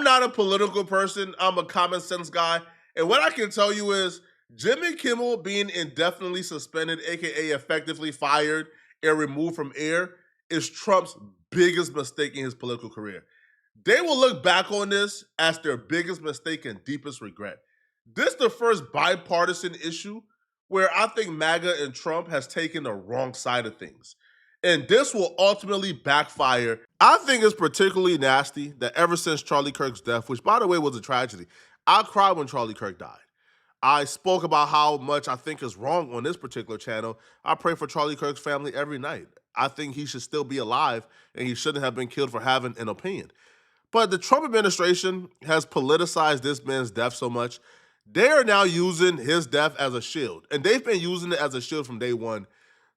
I'm not a political person. I'm a common sense guy. And what I can tell you is Jimmy Kimmel being indefinitely suspended, aka effectively fired and removed from air, is Trump's biggest mistake in his political career. They will look back on this as their biggest mistake and deepest regret. This is the first bipartisan issue where I think MAGA and Trump has taken the wrong side of things. And this will ultimately backfire. I think it's particularly nasty that ever since Charlie Kirk's death, which by the way was a tragedy, I cried when Charlie Kirk died. I spoke about how much I think is wrong on this particular channel. I pray for Charlie Kirk's family every night. I think he should still be alive and he shouldn't have been killed for having an opinion. But the Trump administration has politicized this man's death so much, they are now using his death as a shield. And they've been using it as a shield from day one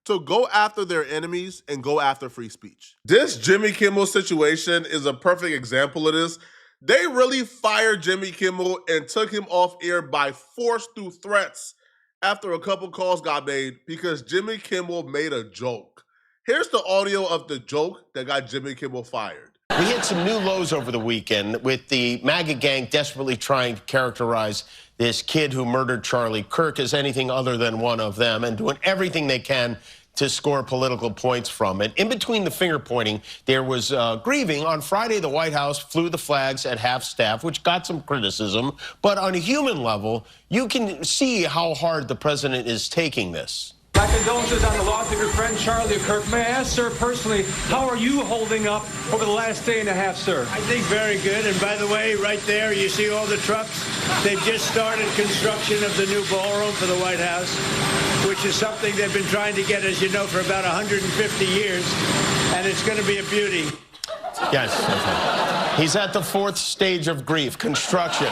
to go after their enemies and go after free speech. This Jimmy Kimmel situation is a perfect example of this. They really fired Jimmy Kimmel and took him off air by force through threats after a couple calls got made because Jimmy Kimmel made a joke. Here's the audio of the joke that got Jimmy Kimmel fired. We hit some new lows over the weekend with the MAGA gang desperately trying to characterize this kid who murdered Charlie Kirk as anything other than one of them and doing everything they can to score political points from it. In between the finger pointing, there was grieving. On Friday, the White House flew the flags at half-staff, which got some criticism. But on a human level, you can see how hard the president is taking this. My condolences on the loss of your friend Charlie Kirk. May I ask, sir, personally, how are you holding up over the last day and a half, sir? I think very good. And by the way, right there, you see all the trucks? They've just started construction of the new ballroom for the White House, which is something they've been trying to get, as you know, for about 150 years. And it's going to be a beauty. Yes. He's at the fourth stage of grief, construction.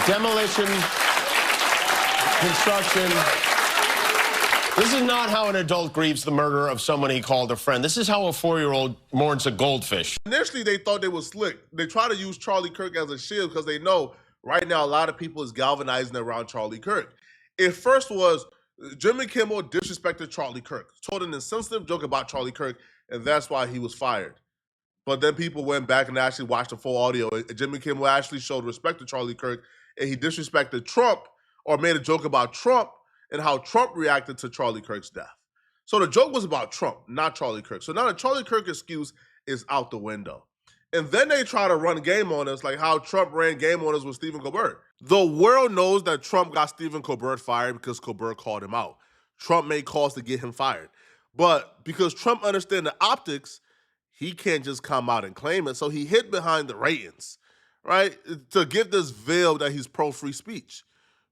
Demolition, construction. This is not how an adult grieves the murder of someone he called a friend. This is how a 4-year-old mourns a goldfish. Initially, they thought they were slick. They try to use Charlie Kirk as a shield because they know right now a lot of people is galvanizing around Charlie Kirk. It first was Jimmy Kimmel disrespected Charlie Kirk, told an insensitive joke about Charlie Kirk, and that's why he was fired. But then people went back and actually watched the full audio, and Jimmy Kimmel actually showed respect to Charlie Kirk, and he disrespected Trump or made a joke about Trump and how Trump reacted to Charlie Kirk's death. So the joke was about Trump, not Charlie Kirk. So now the Charlie Kirk excuse is out the window. And then they try to run game on us like how Trump ran game on us with Stephen Colbert. The world knows that Trump got Stephen Colbert fired because Colbert called him out. Trump made calls to get him fired. But because Trump understands the optics, he can't just come out and claim it. So he hid behind the ratings, right? To give this veil that he's pro-free speech.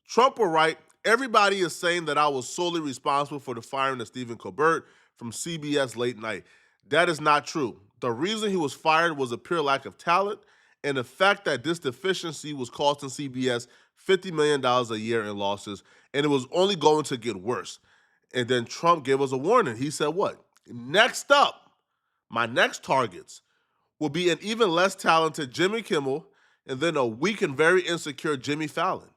Trump will write, everybody is saying that I was solely responsible for the firing of Stephen Colbert from CBS Late Night. That is not true. The reason he was fired was a pure lack of talent and the fact that this deficiency was costing CBS $50 million a year in losses, and it was only going to get worse. And then Trump gave us a warning. He said what? Next up, my next targets will be an even less talented Jimmy Kimmel and then a weak and very insecure Jimmy Fallon.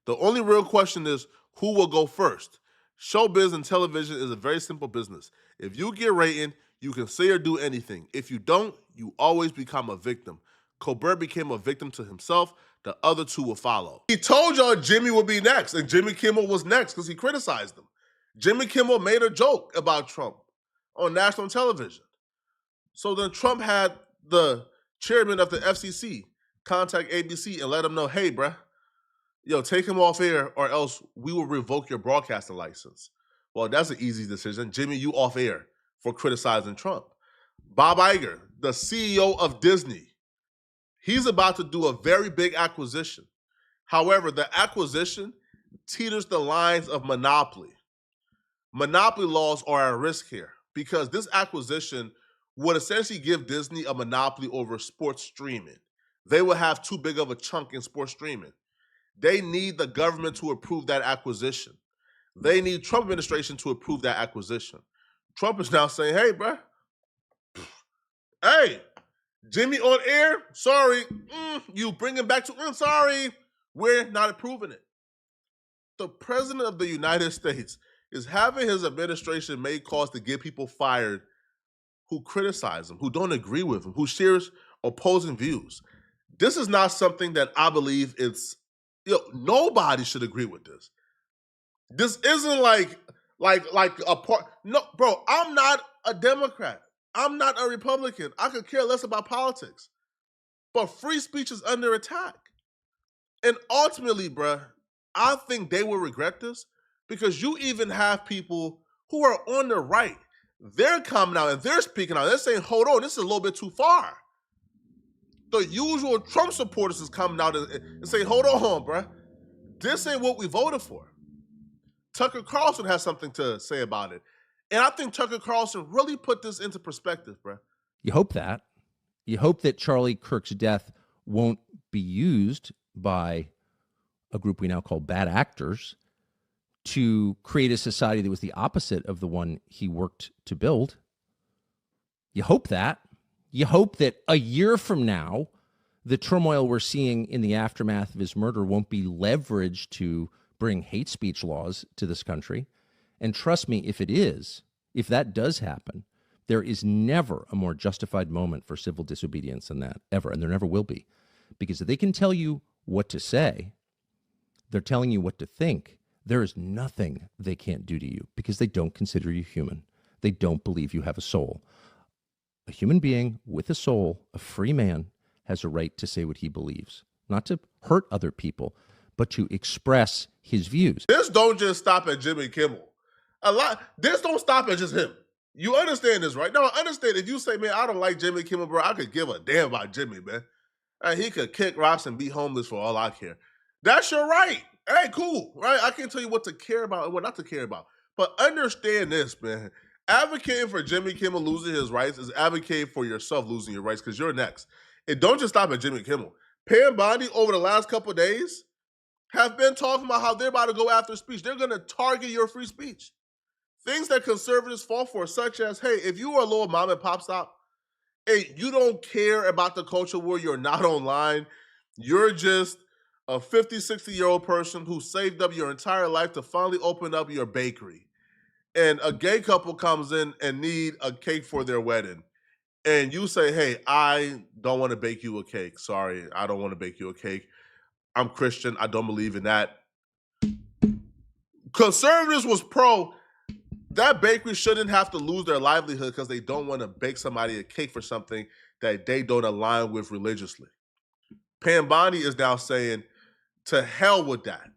The only real question is who will go first. Showbiz and television is a very simple business. If you get rating, you can say or do anything. If you don't, you always become a victim. Colbert became a victim to himself. The other two will follow. He told y'all Jimmy would be next, and Jimmy Kimmel was next because he criticized him. Jimmy Kimmel made a joke about Trump on national television. So then Trump had the chairman of the FCC contact ABC and let him know, hey, bruh, yo, take him off air or else we will revoke your broadcasting license. Well, that's an easy decision. Jimmy, you off air for criticizing Trump. Bob Iger, the CEO of Disney, he's about to do a very big acquisition. However, the acquisition teeters the lines of monopoly. Monopoly laws are at risk here because this acquisition would essentially give Disney a monopoly over sports streaming. They will have too big of a chunk in sports streaming. They need the government to approve that acquisition. They need Trump administration to approve that acquisition. Trump is now saying, hey, bruh, hey, Jimmy on air, sorry, you bring him back to, sorry, we're not approving it. The president of the United States is having his administration make calls to get people fired who criticize him, who don't agree with him, who shares opposing views. This is not something that I believe nobody should agree with this. This isn't like a part. No, bro, I'm not a Democrat. I'm not a Republican. I could care less about politics. But free speech is under attack. And ultimately, bruh, I think they will regret this because you even have people who are on the right. They're coming out and they're speaking out. They're saying, hold on, this is a little bit too far. The usual Trump supporters is coming out and saying, hold on, bruh. This ain't what we voted for. Tucker Carlson has something to say about it. And I think Tucker Carlson really put this into perspective, bruh. You hope that. You hope that Charlie Kirk's death won't be used by a group we now call bad actors to create a society that was the opposite of the one he worked to build. You hope that. You hope that a year from now, the turmoil we're seeing in the aftermath of his murder won't be leveraged to bring hate speech laws to this country. And trust me, if it is, if that does happen, there is never a more justified moment for civil disobedience than that, ever. And there never will be. Because if they can tell you what to say, they're telling you what to think. There is nothing they can't do to you because they don't consider you human. They don't believe you have a soul. A human being with a soul, a free man, has a right to say what he believes, not to hurt other people, but to express his views. This don't just stop at Jimmy Kimmel. This don't stop at just him. You understand this, right? No, I understand. If you say, man, I don't like Jimmy Kimmel, bro, I could give a damn about Jimmy, man. He could kick rocks and be homeless for all I care. That's your right. Hey, cool, right? I can't tell you what to care about and what not to care about. But understand this, man. Advocating for Jimmy Kimmel losing his rights is advocating for yourself losing your rights because you're next. And don't just stop at Jimmy Kimmel. Pam Bondi, over the last couple of days, have been talking about how they're about to go after speech. They're going to target your free speech. Things that conservatives fall for, such as, hey, if you are a little mom and pop stop, hey, you don't care about the culture where you're not online, you're just a 50, 60-year-old person who saved up your entire life to finally open up your bakery. And a gay couple comes in and need a cake for their wedding. And you say, hey, I don't want to bake you a cake. Sorry, I don't want to bake you a cake. I'm Christian. I don't believe in that. Conservatives was pro. That bakery shouldn't have to lose their livelihood because they don't want to bake somebody a cake for something that they don't align with religiously. Pam Bondi is now saying, to hell with that.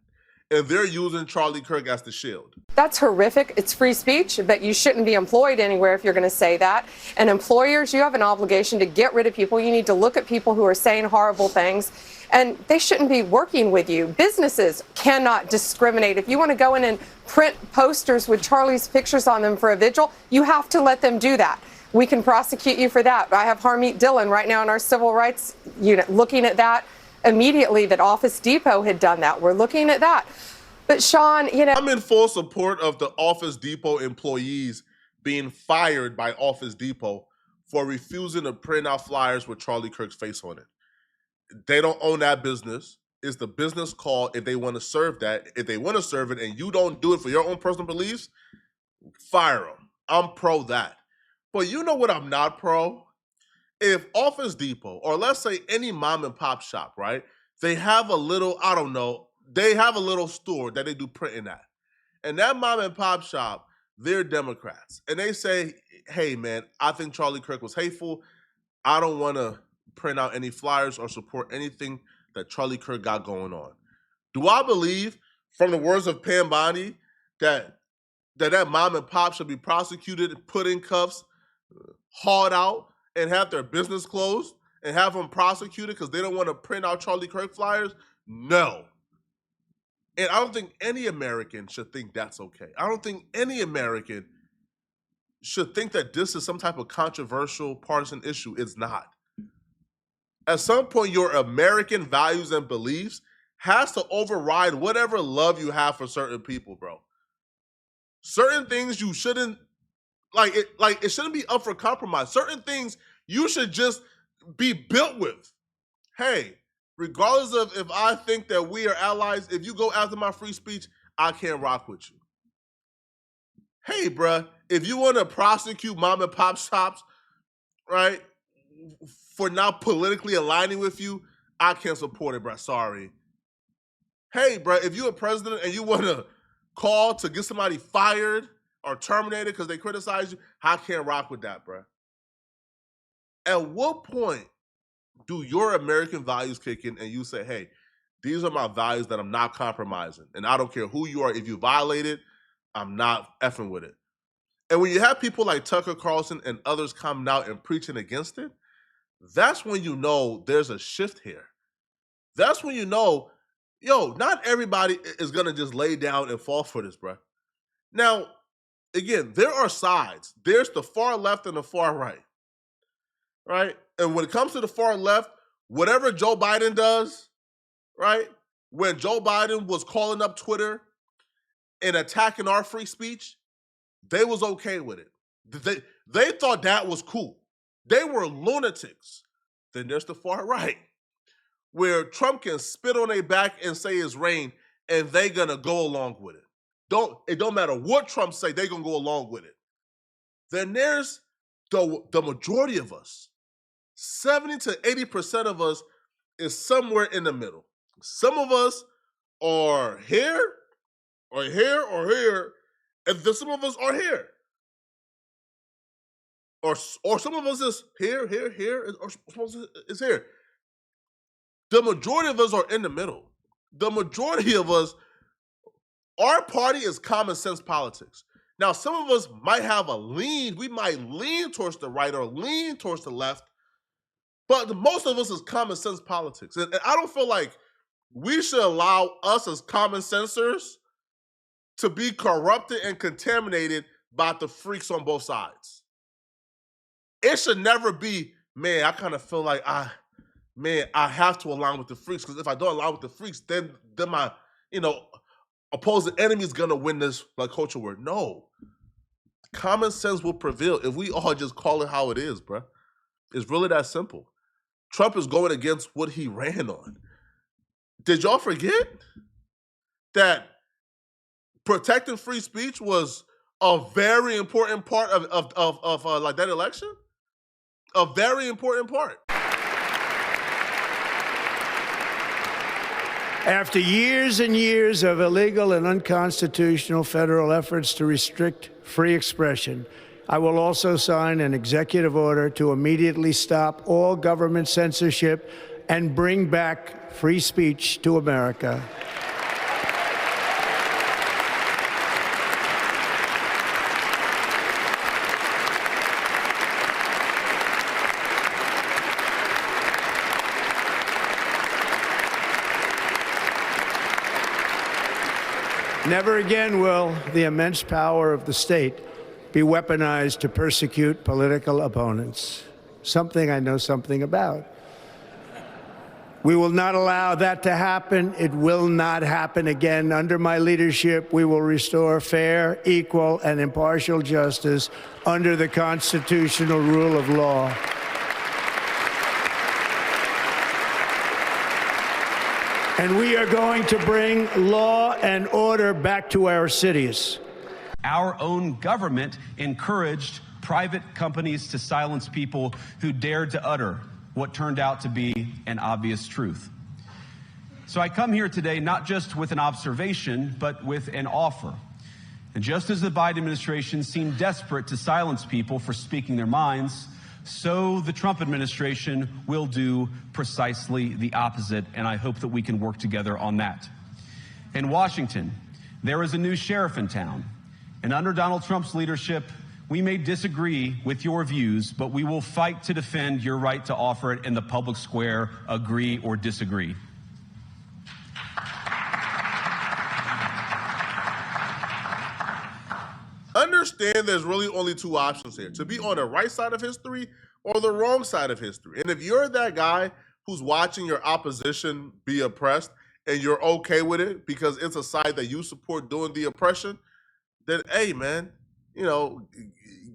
And they're using Charlie Kirk as the shield. That's horrific. It's free speech, but you shouldn't be employed anywhere if you're going to say that. And employers, you have an obligation to get rid of people. You need to look at people who are saying horrible things, and they shouldn't be working with you. Businesses cannot discriminate. If you want to go in and print posters with Charlie's pictures on them for a vigil, you have to let them do that. We can prosecute you for that. I have Harmeet Dillon right now in our civil rights unit looking at that immediately, that Office Depot had done that. We're looking at that. But Sean, I'm in full support of the Office Depot employees being fired by Office Depot for refusing to print out flyers with Charlie Kirk's face on it. They don't own that business. It's the business call if they want to serve that. If they want to serve it and you don't do it for your own personal beliefs, fire them. I'm pro that. But you know what I'm not pro? If Office Depot, or let's say any mom and pop shop, right? They have a little, I don't know, they have a little store that they do printing at. And that mom and pop shop, they're Democrats. And they say, hey, man, I think Charlie Kirk was hateful. I don't want to print out any flyers or support anything that Charlie Kirk got going on. Do I believe, from the words of Pam Bondi, that mom and pop should be prosecuted, put in cuffs, hauled out, and have their business closed and have them prosecuted because they don't want to print out Charlie Kirk flyers? No. And I don't think any American should think that's okay. I don't think any American should think that this is some type of controversial partisan issue. It's not. At some point, your American values and beliefs has to override whatever love you have for certain people, bro. Certain things you shouldn't, it shouldn't be up for compromise. Certain things you should just be built with. Hey, regardless of if I think that we are allies, if you go after my free speech, I can't rock with you. Hey, bruh, if you want to prosecute mom and pop shops, right, for not politically aligning with you, I can't support it, bro. Sorry. Hey, bro, if you're a president and you want to call to get somebody fired or terminated because they criticize you, I can't rock with that, bro. At what point do your American values kick in and you say, hey, these are my values that I'm not compromising, and I don't care who you are. If you violate it, I'm not effing with it. And when you have people like Tucker Carlson and others coming out and preaching against it, that's when you know there's a shift here. That's when you know, yo, not everybody is going to just lay down and fall for this, bro. Now, again, there are sides. There's the far left and the far right, right? And when it comes to the far left, whatever Joe Biden does, right? When Joe Biden was calling up Twitter and attacking our free speech, they was okay with it. They thought that was cool. They were lunatics. Then there's the far right, where Trump can spit on their back and say it's rain, and they gonna go along with it. It don't matter what Trump say, they gonna go along with it. Then there's the majority of us. 70 to 80% of us is somewhere in the middle. Some of us are here, or here, or here, and then some of us are here. Or some of us is here, or some of us is here. The majority of us are in the middle. The majority of us, our party is common sense politics. Now, some of us might have we might lean towards the right or lean towards the left, but most of us is common sense politics. And I don't feel like we should allow us as common sensors to be corrupted and contaminated by the freaks on both sides. It should never be, man, I kind of feel like I have to align with the freaks, because if I don't align with the freaks, then my, opposing enemy is gonna win this like culture war. No. Common sense will prevail if we all just call it how it is, bro. It's really that simple. Trump is going against what he ran on. Did y'all forget that protecting free speech was a very important part of like that election? A very important part. After years and years of illegal and unconstitutional federal efforts to restrict free expression, I will also sign an executive order to immediately stop all government censorship and bring back free speech to America. Never again will the immense power of the state be weaponized to persecute political opponents, something I know something about. We will not allow that to happen. It will not happen again. Under my leadership, we will restore fair, equal, and impartial justice under the constitutional rule of law. And we are going to bring law and order back to our cities. Our own government encouraged private companies to silence people who dared to utter what turned out to be an obvious truth. So I come here today not just with an observation, but with an offer. And just as the Biden administration seemed desperate to silence people for speaking their minds, so the Trump administration will do precisely the opposite, and I hope that we can work together on that. In Washington, there is a new sheriff in town, and under Donald Trump's leadership, we may disagree with your views, but we will fight to defend your right to offer it in the public square, agree or disagree. Understand there's really only two options here: to be on the right side of history or the wrong side of history. And if you're that guy who's watching your opposition be oppressed and you're okay with it because it's a side that you support doing the oppression, then hey, man,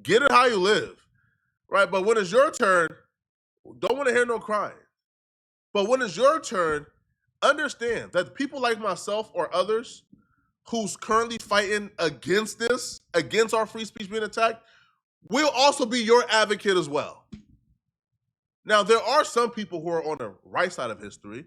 get it how you live, right? But when it's your turn, don't want to hear no crying. But when it's your turn, understand that people like myself or others who's currently fighting against this, against our free speech being attacked, will also be your advocate as well. Now, there are some people who are on the right side of history,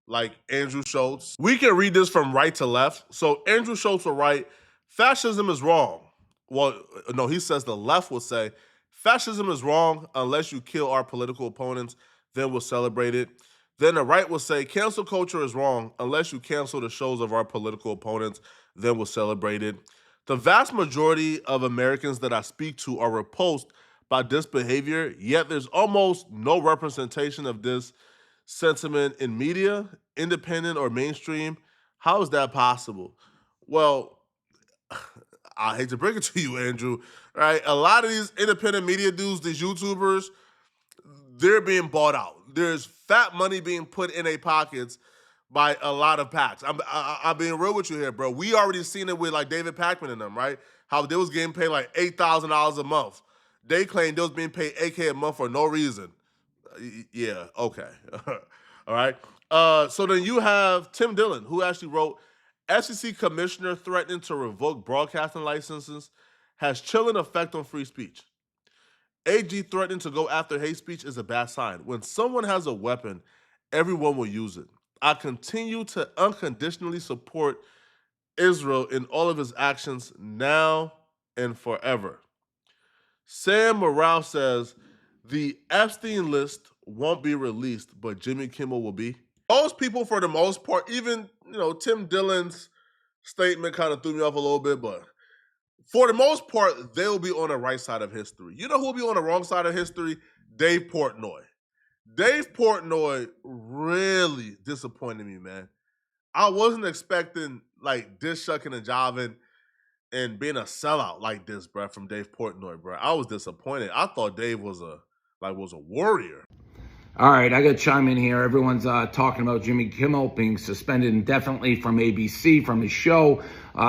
like Andrew Schultz. We can read this from right to left. So Andrew Schultz will write, fascism is wrong. Well, no, he says the left will say, fascism is wrong unless you kill our political opponents, then we'll celebrate it. Then the right will say, cancel culture is wrong unless you cancel the shows of our political opponents, then we'll celebrate it. The vast majority of Americans that I speak to are repulsed by this behavior, yet there's almost no representation of this sentiment in media, independent or mainstream. How is that possible? Well, I hate to break it to you, Andrew, right? A lot of these independent media dudes, these YouTubers, they're being bought out. There's fat money being put in their pockets by a lot of PACs. I'm being real with you here, bro. We already seen it with like David Pakman and them, right? How they was getting paid like $8,000 a month. They claimed they was being paid $8K a month for no reason. Yeah, okay. All right. So then you have Tim Dillon, who actually wrote, FCC commissioner threatening to revoke broadcasting licenses has chilling effect on free speech. AG threatening to go after hate speech is a bad sign. When someone has a weapon, everyone will use it. I continue to unconditionally support Israel in all of his actions now and forever. Sam Morale says, the Epstein list won't be released, but Jimmy Kimmel will be. Most people, for the most part, even, Tim Dillon's statement kind of threw me off a little bit, but for the most part, they'll be on the right side of history. You know who will be on the wrong side of history? Dave Portnoy. Dave Portnoy really disappointed me, man. I wasn't expecting like dish shucking and jiving and being a sellout like this, bro, from Dave Portnoy, bro. I was disappointed. I thought Dave was a warrior. All right, I got to chime in here. Everyone's talking about Jimmy Kimmel being suspended indefinitely from ABC, from his show,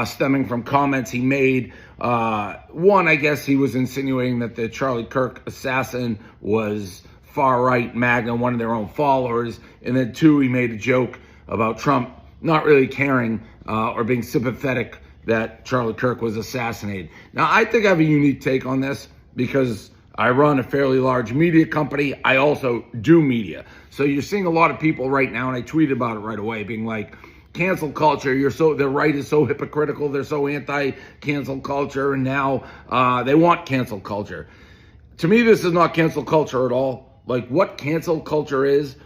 stemming from comments he made. One, I guess he was insinuating that the Charlie Kirk assassin was far-right MAGA, one of their own followers. And then two, he made a joke about Trump not really caring or being sympathetic that Charlie Kirk was assassinated. Now, I think I have a unique take on this because I run a fairly large media company. I also do media. So you're seeing a lot of people right now, and I tweeted about it right away, being like, cancel culture, the right is so hypocritical, they're so anti-cancel culture, and now they want cancel culture. To me, this is not cancel culture at all. Like, what cancel culture is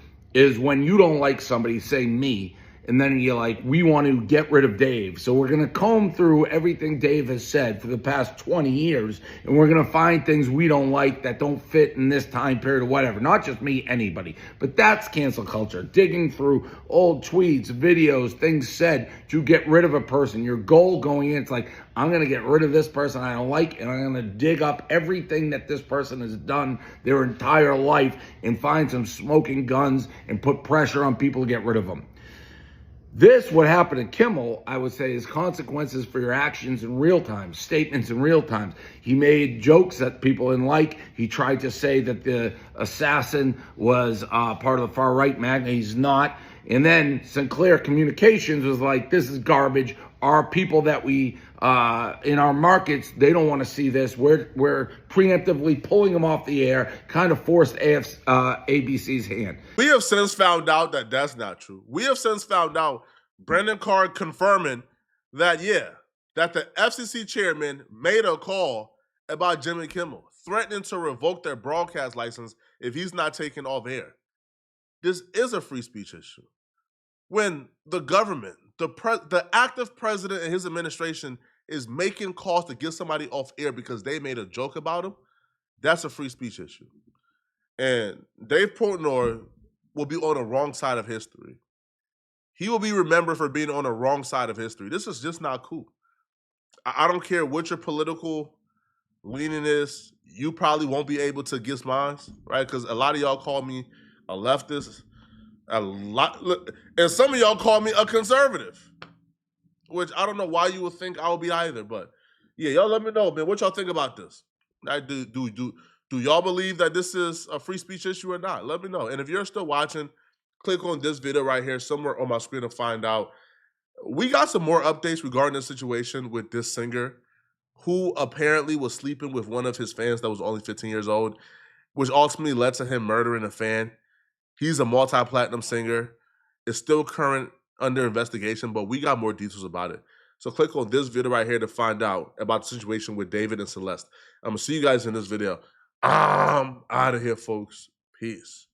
when you don't like somebody, say me, and then you're like, we want to get rid of Dave. So we're going to comb through everything Dave has said for the past 20 years, and we're going to find things we don't like that don't fit in this time period or whatever. Not just me, anybody. But that's cancel culture. Digging through old tweets, videos, things said to get rid of a person. Your goal going in, it's like, I'm going to get rid of this person I don't like, and I'm going to dig up everything that this person has done their entire life and find some smoking guns and put pressure on people to get rid of them. This, what happened to Kimmel, I would say, is consequences for your actions in real time, statements in real time. He made jokes that people didn't like. He tried to say that the assassin was part of the far-right MAGA. He's not. And then Sinclair Communications was like, this is garbage. Our people that we, in our markets, they don't want to see this. We're preemptively pulling them off the air, kind of forced ABC's hand. We have since found out that that's not true. We have since found out, Brendan Carr confirming that, that the FCC chairman made a call about Jimmy Kimmel, threatening to revoke their broadcast license if he's not taken off air. This is a free speech issue. When the government, the active president and his administration is making calls to get somebody off air because they made a joke about him, that's a free speech issue. And Dave Portnoy will be on the wrong side of history. He will be remembered for being on the wrong side of history. This is just not cool. I don't care what your political leaning is. You probably won't be able to guess mine, right? Because a lot of y'all call me a leftist. And some of y'all call me a conservative, which I don't know why you would think I will be either. But yeah, y'all let me know, man. What y'all think about this? Do y'all believe that this is a free speech issue or not? Let me know. And if you're still watching, click on this video right here somewhere on my screen to find out. We got some more updates regarding the situation with this singer who apparently was sleeping with one of his fans that was only 15 years old. which ultimately led to him murdering a fan. He's a multi-platinum singer. It's still current under investigation, but we got more details about it. So click on this video right here to find out about the situation with David and Celeste. I'm going to see you guys in this video. I'm out of here, folks. Peace.